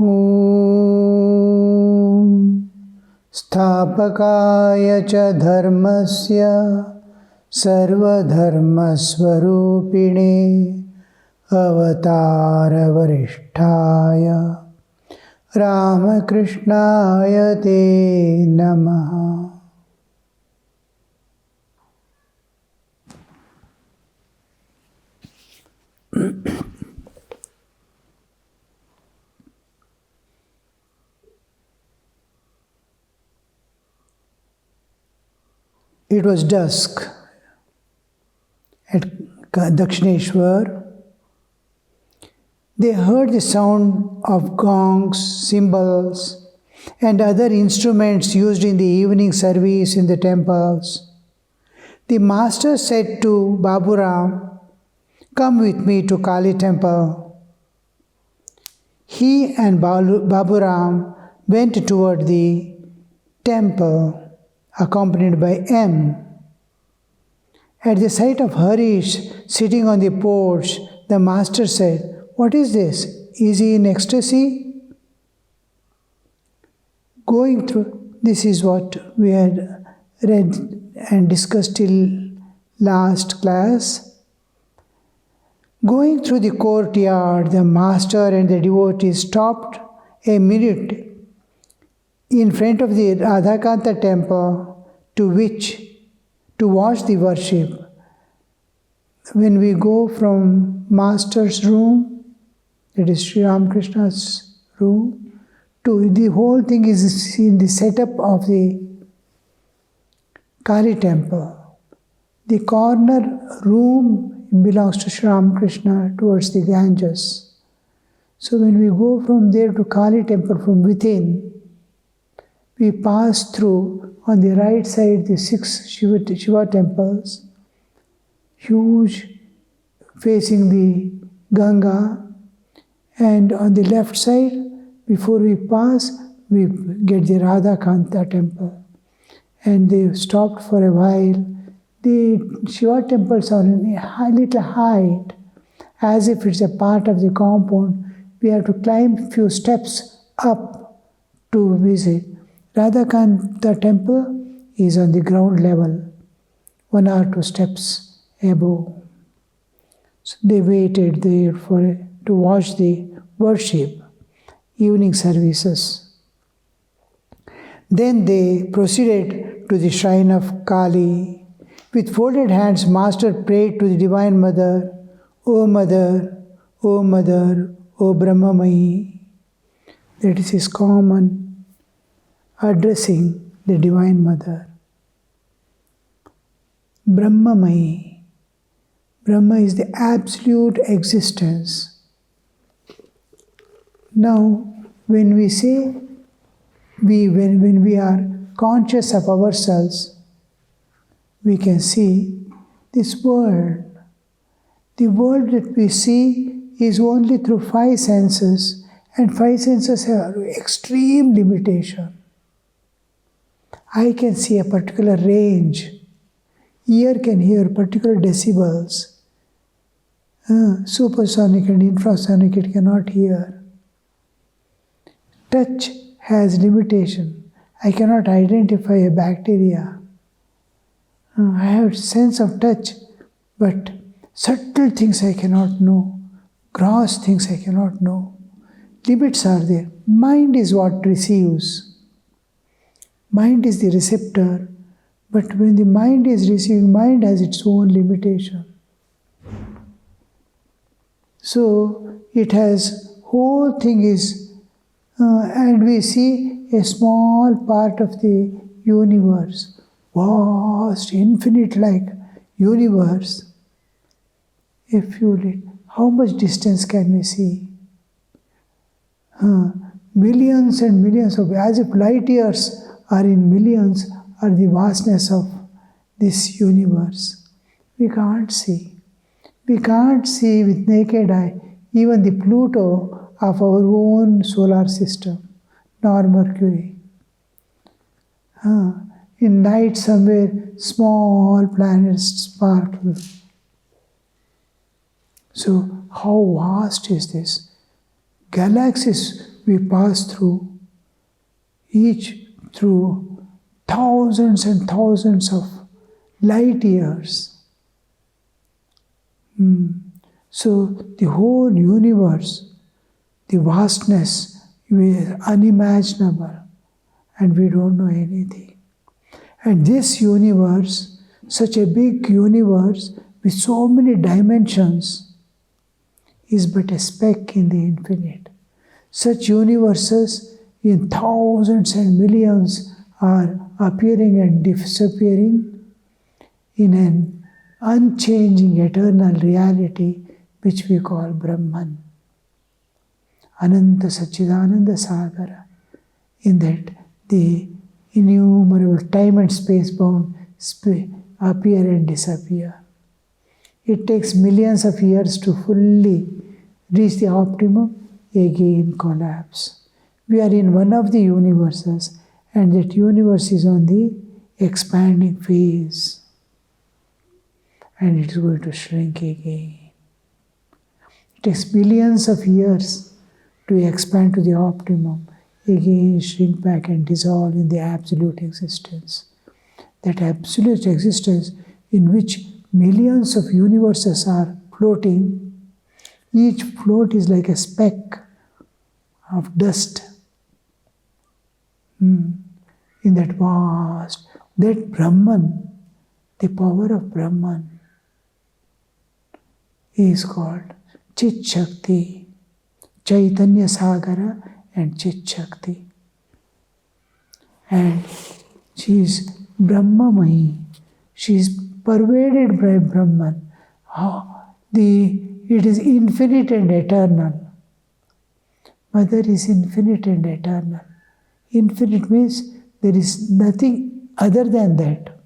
Om Sthapakaya cha dharmasya sarvadharmasvarupine avatara varishtaya Ramakrishnaya te namaha. It was dusk at Dakshineshwar. They heard the sound of gongs, cymbals, and other instruments used in the evening service in the temples. The master said to Baburam, "Come with me to Kali temple." He and Baburam went toward the temple, accompanied by M. At the sight of Harish sitting on the porch, the master said, "What is this? Is he in ecstasy?" Going through, this is what we had read and discussed till last class. Going through the courtyard, the master and the devotee stopped a minute in front of the Radhakanta temple to watch the worship. When we go from master's room, that is Sri Ramakrishna's room, to the whole thing is in the setup of the Kali temple. The corner room belongs to Sri Ramakrishna towards the Ganges. So when we go from there to Kali temple from within, we pass through on the right side the 6 Shiva temples, huge, facing the Ganga, and on the left side, before we pass, we get the Radhakanta temple. And they stopped for a while. The Shiva temples are in a little height, as if it's a part of the compound. We have to climb a few steps up to visit. Radhakanta temple is on the ground level, 1 or 2 steps above. So they waited there to watch the worship, evening services. Then they proceeded to the shrine of Kali. With folded hands, Master prayed to the Divine Mother, "O Mother, O Mother, O Brahmamayi." That is his common addressing the Divine Mother. Brahmamayi. Brahma is the absolute existence. Now, when we say, when we are conscious of ourselves, we can see this world. The world that we see is only through 5 senses, and 5 senses have extreme limitation. Eye can see a particular range. Ear can hear particular decibels. Supersonic and infrasonic it cannot hear. Touch has limitation. I cannot identify a bacteria. I have sense of touch, but subtle things I cannot know. Gross things I cannot know. Limits are there. Mind is what receives. Mind is the receptor, but when the mind is receiving, mind has its own limitation. So it has, whole thing is, and we see a small part of the universe, vast, infinite-like universe. How much distance can we see? Millions and millions of, as if light years are in millions, are the vastness of this universe. We can't see. We can't see with naked eye even the Pluto of our own solar system, nor Mercury. In night somewhere, small planets sparkle. So how vast is this? Galaxies we pass through thousands and thousands of light years. So the whole universe, the vastness is unimaginable, and we don't know anything. And this universe, such a big universe with so many dimensions, is but a speck in the infinite. Such universes in thousands and millions are appearing and disappearing in an unchanging eternal reality which we call Brahman. Ananta Satchidananda Sagara. In that the innumerable time and space bound appear and disappear. It takes millions of years to fully reach the optimum, again collapse. We are in one of the universes, and that universe is on the expanding phase. And it is going to shrink again. It takes billions of years to expand to the optimum, again shrink back and dissolve in the absolute existence. That absolute existence in which millions of universes are floating, each float is like a speck of dust. In that vast, that Brahman, the power of Brahman, is called Chit Shakti, Chaitanya Sagara and Chit Shakti. And she is Brahmamayi. She is pervaded by Brahman. It is infinite and eternal. Mother is infinite and eternal. Infinite means there is nothing other than that.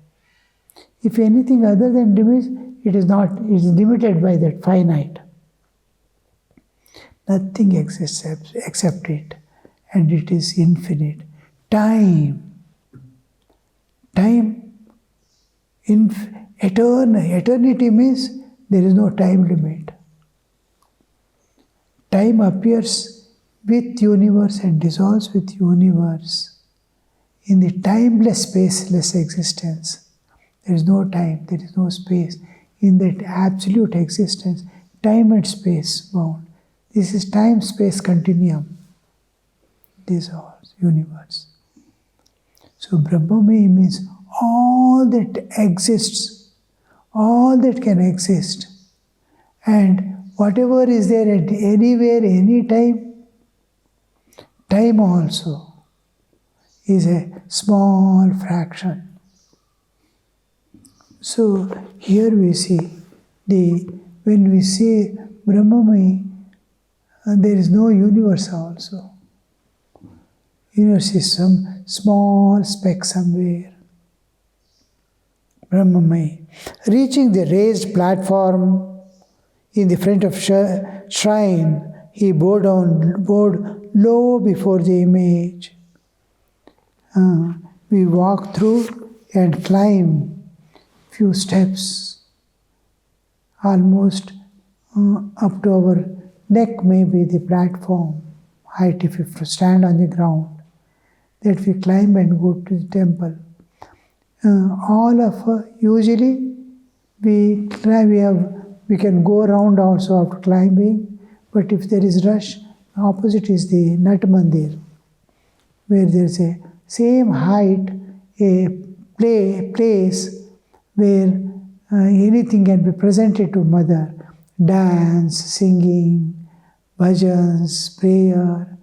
If anything other than means, it is not, it is limited by that finite. Nothing exists except it, and it is infinite. Eternity means there is no time limit. Time appears with universe and dissolves with universe. In the timeless, spaceless existence, there is no time, there is no space. In that absolute existence, time and space bound. This is time-space continuum. This is all universe. So Brahmamaya means all that exists, all that can exist, and whatever is there at anywhere, any time, time also is a small fraction. So here we see when we say Brahmamaya, there is no universe also. Universe is some small speck somewhere. Brahmamaya. Reaching the raised platform in the front of shrine, he bowed low before the image. We walk through and climb few steps, almost up to our neck may be the platform height if you stand on the ground, that we climb and go to the temple. Usually we can go around also after climbing, but if there is rush, opposite is the Nat Mandir, where there is a same height, a place where anything can be presented to Mother. Dance, singing, bhajans, prayer,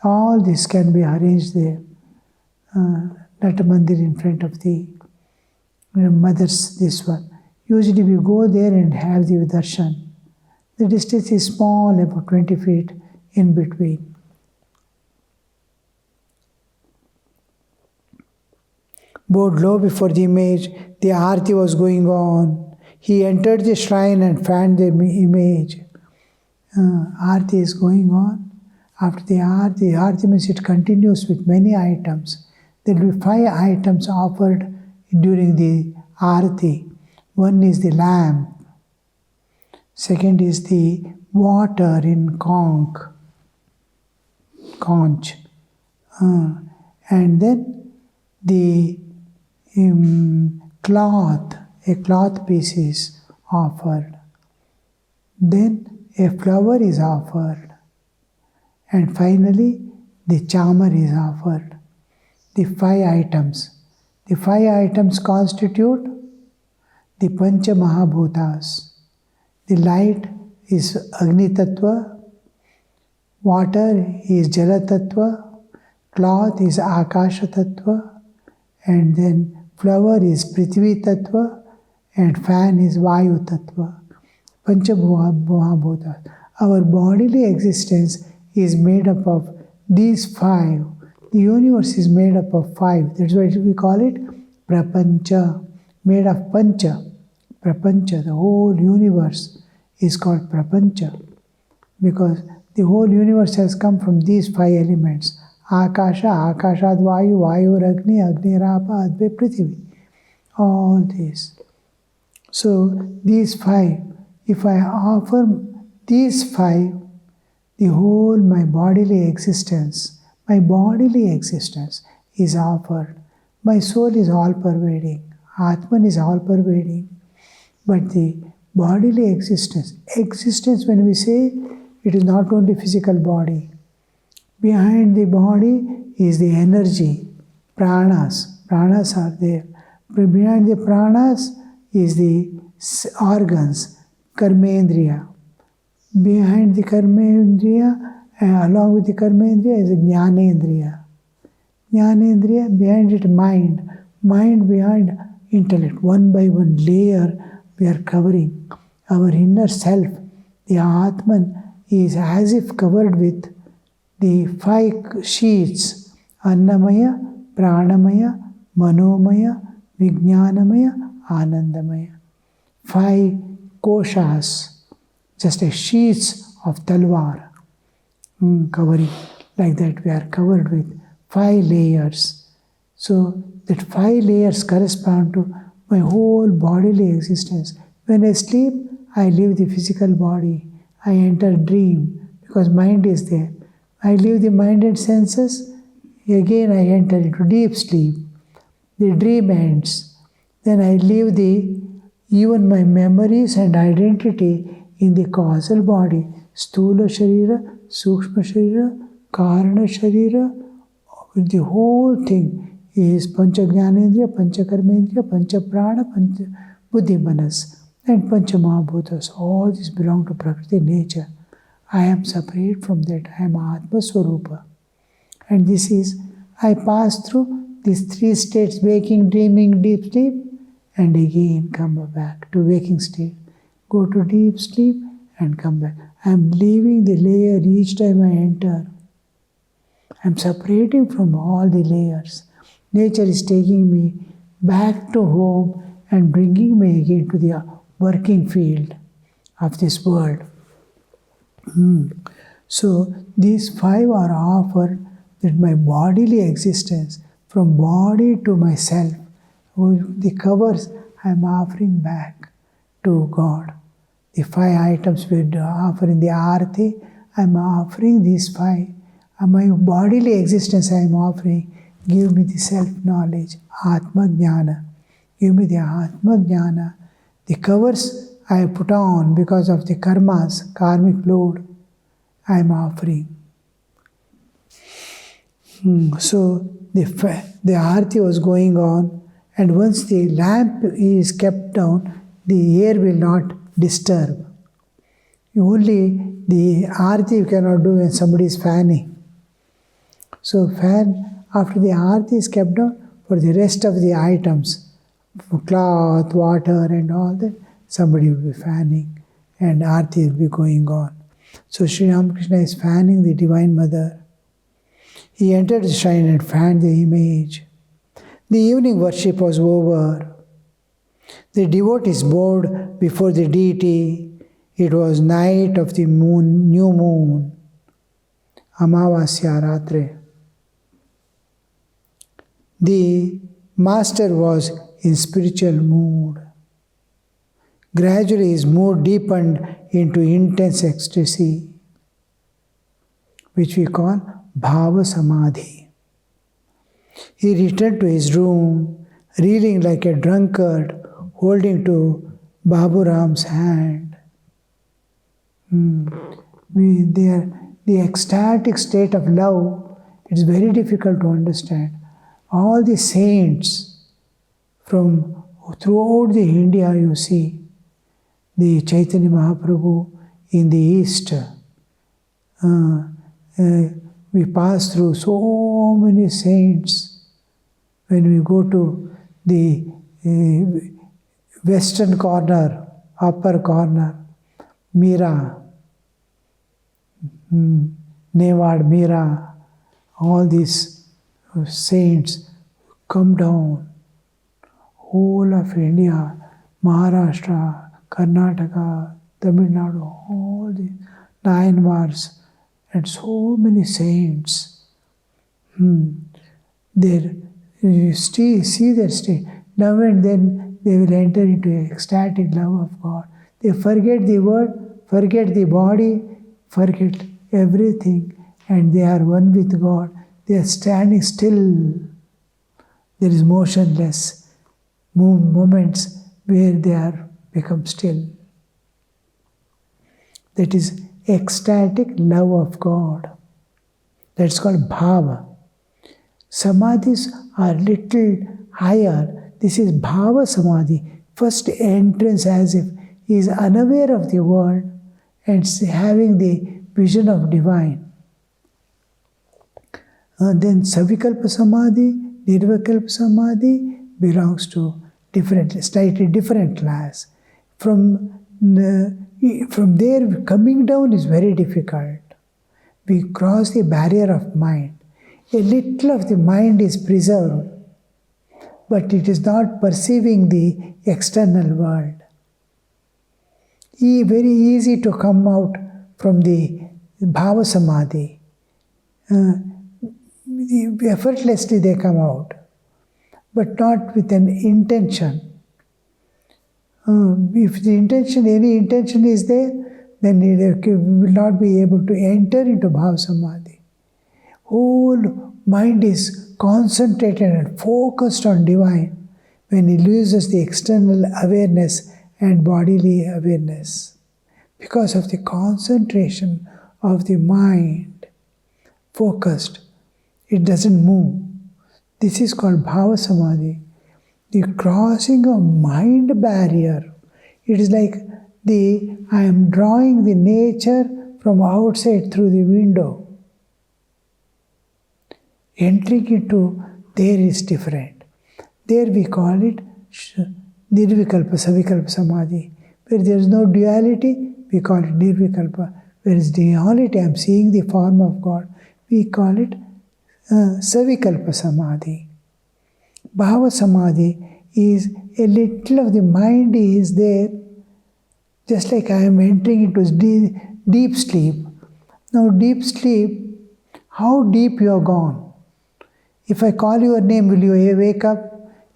all this can be arranged there. Nat Mandir in front of the Mother's, this one. Usually we go there and have the darshan. The distance is small, about 20 feet in between. Bowed low before the image, the arati was going on. He entered the shrine and fanned the image. Arati is going on. After the arati means it continues with many items. There will be 5 items offered during the arati. One is the lamp. Second is the water in conch. conch. And then the cloth, a cloth piece is offered. Then a flower is offered. And finally, the chamar is offered. The 5 items. The 5 items constitute the Pancha Mahabhutas. The light is Agni Tattva, water is Jala Tattva, cloth is Akasha Tattva, and then flower is Prithvi Tattva, and fan is Vayu Tattva. Pancha Mahabhutas. Our bodily existence is made up of these 5. The universe is made up of 5. That's why we call it Prapancha, made of Pancha. Prapancha, the whole universe is called Prapancha because the whole universe has come from these 5 elements. Akasha, Akashad Vayu, Vayu Agni, Agni Rapa, Adve Prithvi. All this. So these 5, if I offer these 5, the whole my bodily existence is offered. My soul is all-pervading. Atman is all-pervading. But the bodily existence when we say, it is not only physical body. Behind the body is the energy, pranas. Pranas are there. Behind the pranas is the organs, karmendriya. Behind the karmendriya, along with the karmendriya is the jnanendriya. Jnanendriya, behind it mind. Mind behind intellect. One by one layer we are covering. Our inner self, the Atman, is as if covered with the 5 sheets. Annamaya, Pranamaya, Manomaya, Vijnanamaya, Anandamaya. 5 koshas, just as sheets of talwar, covering. Like that we are covered with 5 layers. So that 5 layers correspond to my whole bodily existence. When I sleep, I leave the physical body. I enter dream because mind is there. I leave the mind and senses. Again I enter into deep sleep. The dream ends. Then I leave even my memories and identity in the causal body. Stula Sharira, Sukshma Sharira, Karana Sharira. The whole thing is Pancha Jnanendriya, Pancha Karmendriya, Pancha Prana, Pancha Buddhi Manas, and Pancha Mahabhutas. All these belong to Prakriti, nature. I am separate from that. I am Atma Swarupa. And this is, I pass through these 3 states, waking, dreaming, deep sleep, and again come back to waking state. Go to deep sleep and come back. I am leaving the layer each time I enter. I am separating from all the layers. Nature is taking me back to home and bringing me again to the working field of this world. So these 5 are offered, that my bodily existence, from body to myself, the covers I am offering back to God. The 5 items we offer in the Aarti, I am offering these 5. My bodily existence I am offering. Give me the self-knowledge, Atma Jnana. Give me the Atma Jnana. The covers I put on because of the karmas, karmic load, I am offering. So the Aarti was going on, and once the lamp is kept down, the air will not disturb. Only the Aarti you cannot do when somebody is fanning. So after the Aarti is kept down, for the rest of the items, for cloth, water and all that, somebody will be fanning and Aarti will be going on. So Sri Ramakrishna is fanning the Divine Mother. He entered the shrine and fanned the image. The evening worship was over. The devotees bowed before the deity. It was night of the moon, new moon, Amavasya Ratre. The master was in spiritual mood. Gradually his mood deepened into intense ecstasy, which we call Bhava Samadhi. He returned to his room, reeling like a drunkard, holding to Babu Ram's hand. The ecstatic state of love, it's very difficult to understand. All the saints from throughout the India, you see, the Chaitanya Mahaprabhu in the east. We pass through so many saints. When we go to the western corner, upper corner, Meera, Newad, Meera, all these saints come down. Whole of India, Maharashtra, Karnataka, Tamil Nadu, all the 9 bars, and so many saints. There, you see their state. Now and then they will enter into ecstatic love of God. They forget the word, forget the body, forget everything, and they are one with God. They are standing still. There is motionless moments where they are become still. That is ecstatic love of God. That's called bhava. Samadhis are little higher. This is bhava samadhi. First entrance as if he is unaware of the world and having the vision of divine. Then savikalpa samadhi, nirvikalpa samadhi belongs to slightly different class. From there, coming down is very difficult. We cross the barrier of mind. A little of the mind is preserved, but it is not perceiving the external world. Very easy to come out from the bhava samadhi. Effortlessly they come out, but not with an intention. If the intention, any intention is there, then we will not be able to enter into bhava samadhi. Whole mind is concentrated and focused on divine when he loses the external awareness and bodily awareness. Because of the concentration of the mind, focused, it doesn't move. This is called bhava samadhi. The crossing of mind barrier. It is like I am drawing the nature from outside through the window. Entering into there is different. There we call it nirvikalpa, savikalpa samadhi. Where there is no duality, we call it nirvikalpa. Where is duality, I am seeing the form of God, we call it savikalpa samadhi. Bhava samadhi is a little of the mind is there, just like I am entering into deep sleep. Now deep sleep, how deep you are gone? If I call your name, will you wake up?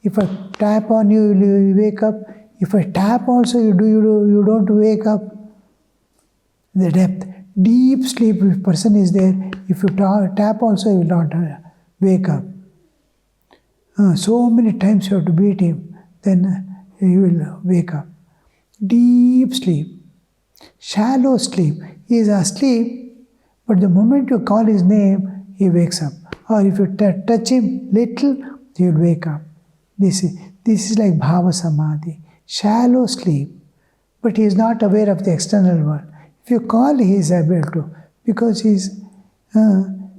If I tap on you, will you wake up? If I tap also, you don't wake up. The depth. Deep sleep, if person is there, if you tap also, he will not wake up. So many times you have to beat him, then he will wake up. Deep sleep. Shallow sleep. He is asleep, but the moment you call his name, he wakes up. Or if you touch him little, he will wake up. This is like bhava samadhi. Shallow sleep, but he is not aware of the external world. If you call, he is able to, because he is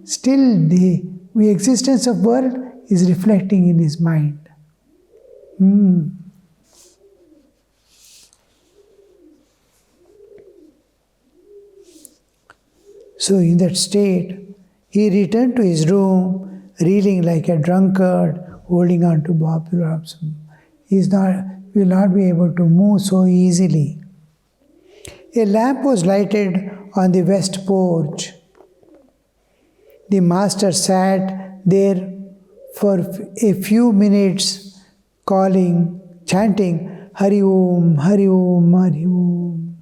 still the existence of world is reflecting in his mind. So in that state, he returned to his room, reeling like a drunkard, holding on to Babu Ram's. He will not be able to move so easily. A lamp was lighted on the west porch. The master sat there for a few minutes, chanting, Hari Om, Hari Om, Hari Om.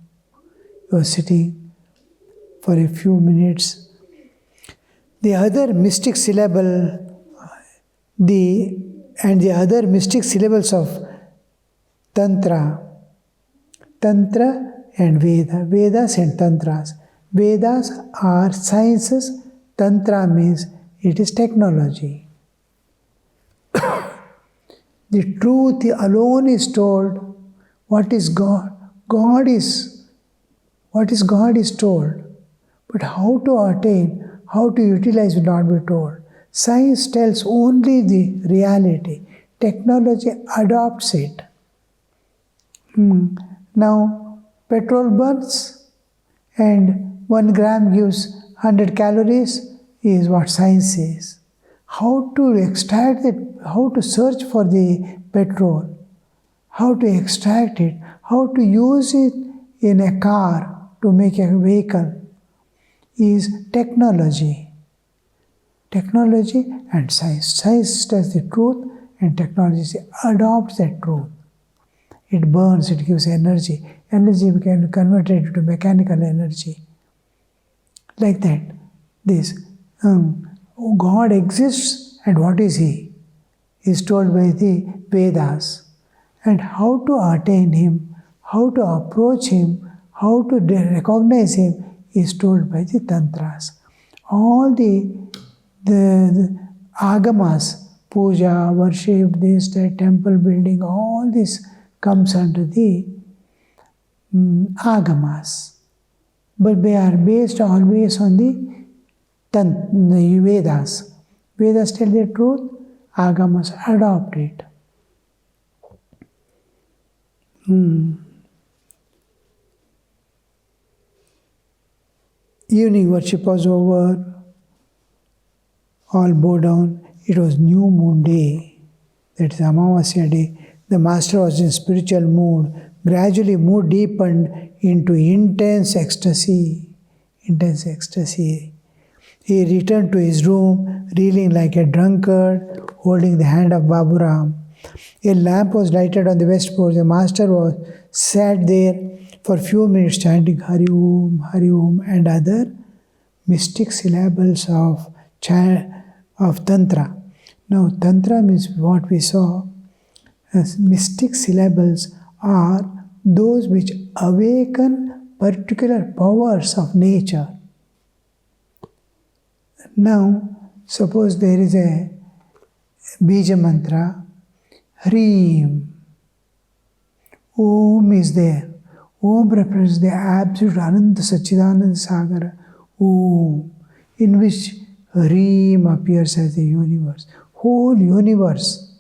He was sitting for a few minutes. The other mystic syllable, the other mystic syllables of Tantra and Veda, Vedas and Tantras. Vedas are sciences, Tantra means it is technology. The truth alone is told. What is God? What is God is told. But how to attain, how to utilize will not be told. Science tells only the reality. Technology adopts it. Now, petrol burns and 1 gram gives 100 calories is what science says. How to extract it, how to search for the petrol, how to extract it, how to use it in a car to make a vehicle is technology. Technology and science. Science tells the truth and technology adopts that truth. It burns, it gives energy. Energy can be converted into mechanical energy. Like that. This God exists, and what is He? Is told by the Vedas. And how to attain Him, how to approach Him, how to recognize Him is told by the Tantras. All the agamas, puja, worship, this, that, temple building, all this comes under the agamas. But they are based always on the Vedas. Vedas tell the truth, agamas adopt it. Evening worship was over, all bow down. It was new moon day, that is Amavasya day. The master was in spiritual mood. Gradually mood deepened into intense ecstasy. Intense ecstasy. He returned to his room, reeling like a drunkard, holding the hand of Baburam. A lamp was lighted on the west porch. The master sat there for a few minutes chanting Hari Om, and other mystic syllables of Tantra. Now, Tantra means what we saw as mystic syllables are those which awaken particular powers of nature. Now, suppose there is a Bija mantra, Hreem. Om is there. Om represents the absolute Ananta Satchidananda Sagara, Om, in which Hreem appears as the universe. Whole universe,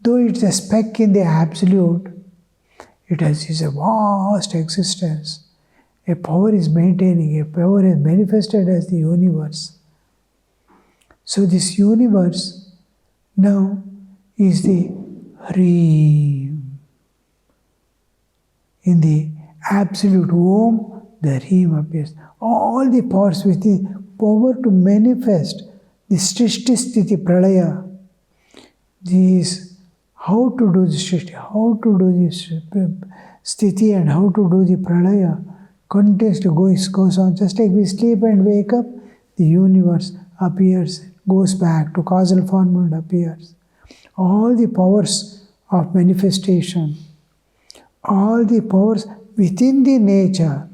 though it's a speck in the absolute, it is a vast existence. A power is maintaining, a power is manifested as the universe. So this universe now is the Hreem. In the absolute Om, the Hreem appears. All the powers with the power to manifest the Srishti Sthiti Pralaya. This, how to do the Srishti, how to do this Sthiti and how to do the Pralaya continuously goes on. Just like we sleep and wake up, the universe appears, goes back to causal form and appears. All the powers of manifestation, all the powers within the nature,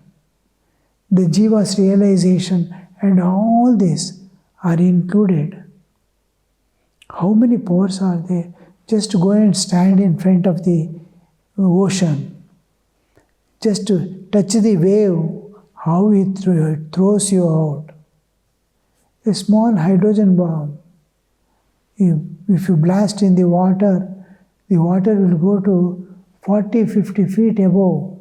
the Jiva's realization, and all this are included. How many powers are there? Just to go and stand in front of the ocean, just to touch the wave, how it throws you out. A small hydrogen bomb, if you blast in the water will go to 40-50 feet above,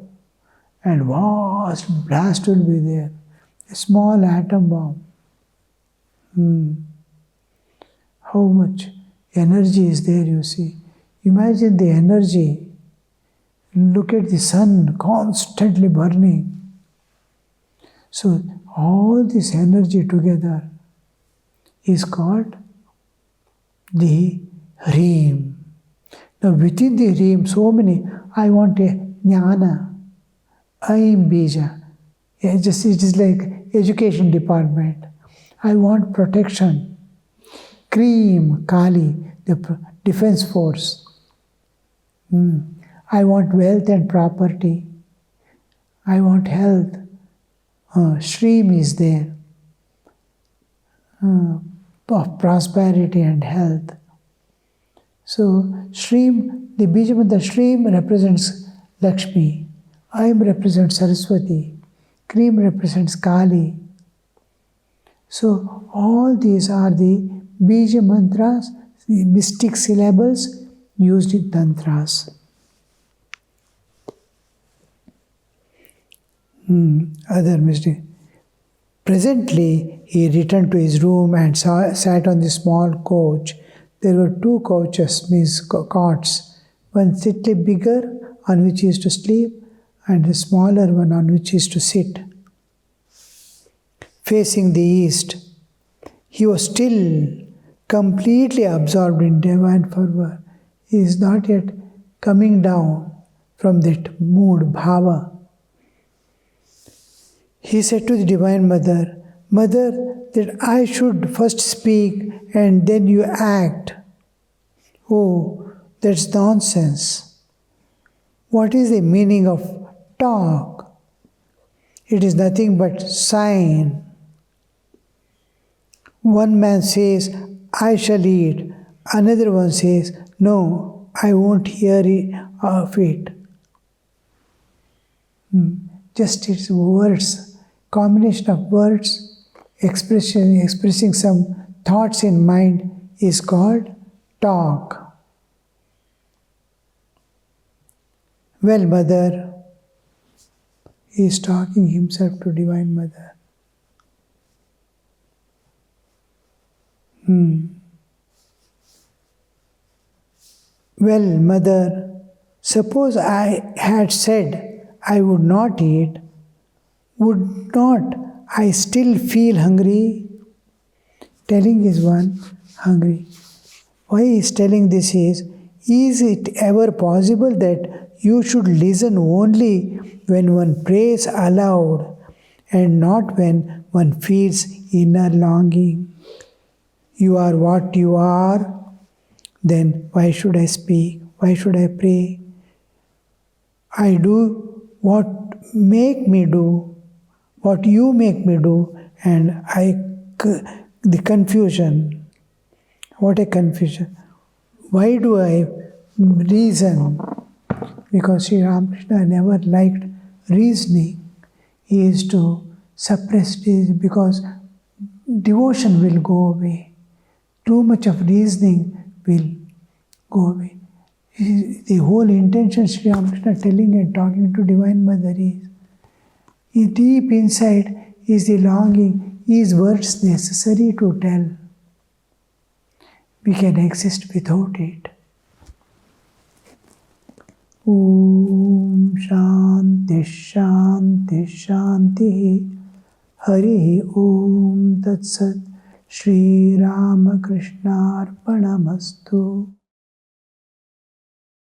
and vast blast will be there. A small atom bomb. How much energy is there, you see. Imagine the energy. Look at the sun constantly burning. So all this energy together is called the Hreem. Now within the Hreem, so many, I want a Jnana, I am Bija. It is like education department. I want protection. Cream, Kali, the defense force. I want wealth and property. I want health. Shreem is there. Of prosperity and health. So, Shreem, the Bija Mantra Shreem represents Lakshmi. Aim represents Saraswati. Cream represents Kali. So, all these are the Bija Mantras, the mystic syllables used in Tantras. Other mystic. Presently, he returned to his room and sat on the small couch. There were two couches, means cots. One slightly bigger, on which he used to sleep, and a smaller one on which he used to sit. Facing the east, he was still completely absorbed in divine fervor. He is not yet coming down from that mood, bhava. He said to the Divine Mother, Mother, that I should first speak and then you act. Oh, that's nonsense. What is the meaning of talk? It is nothing but sign. One man says, I shall eat. Another one says, no, I won't hear of it. Just its words. Combination of words expressing some thoughts in mind is called talk. Well, Mother, he is talking himself to Divine Mother. Well, Mother, suppose I had said I would not eat, would not I still feel hungry? Telling is one, hungry. Why he is telling this is it ever possible that you should listen only when one prays aloud and not when one feels inner longing? You are what you are, then why should I speak? Why should I pray? I do what make me do, what you make me do, and the confusion. What a confusion. Why do I reason? Because Sri Ramakrishna never liked reasoning. He is to suppress this because devotion will go away. Too much of reasoning will go away. The whole intention Sri Ramakrishna telling and talking to Divine Mother is, deep inside is the longing, is words necessary to tell? We can exist without it. Om Shanti Shanti Shanti Hari Om Tat Sat Shri Ramakrishna Arpanamastu.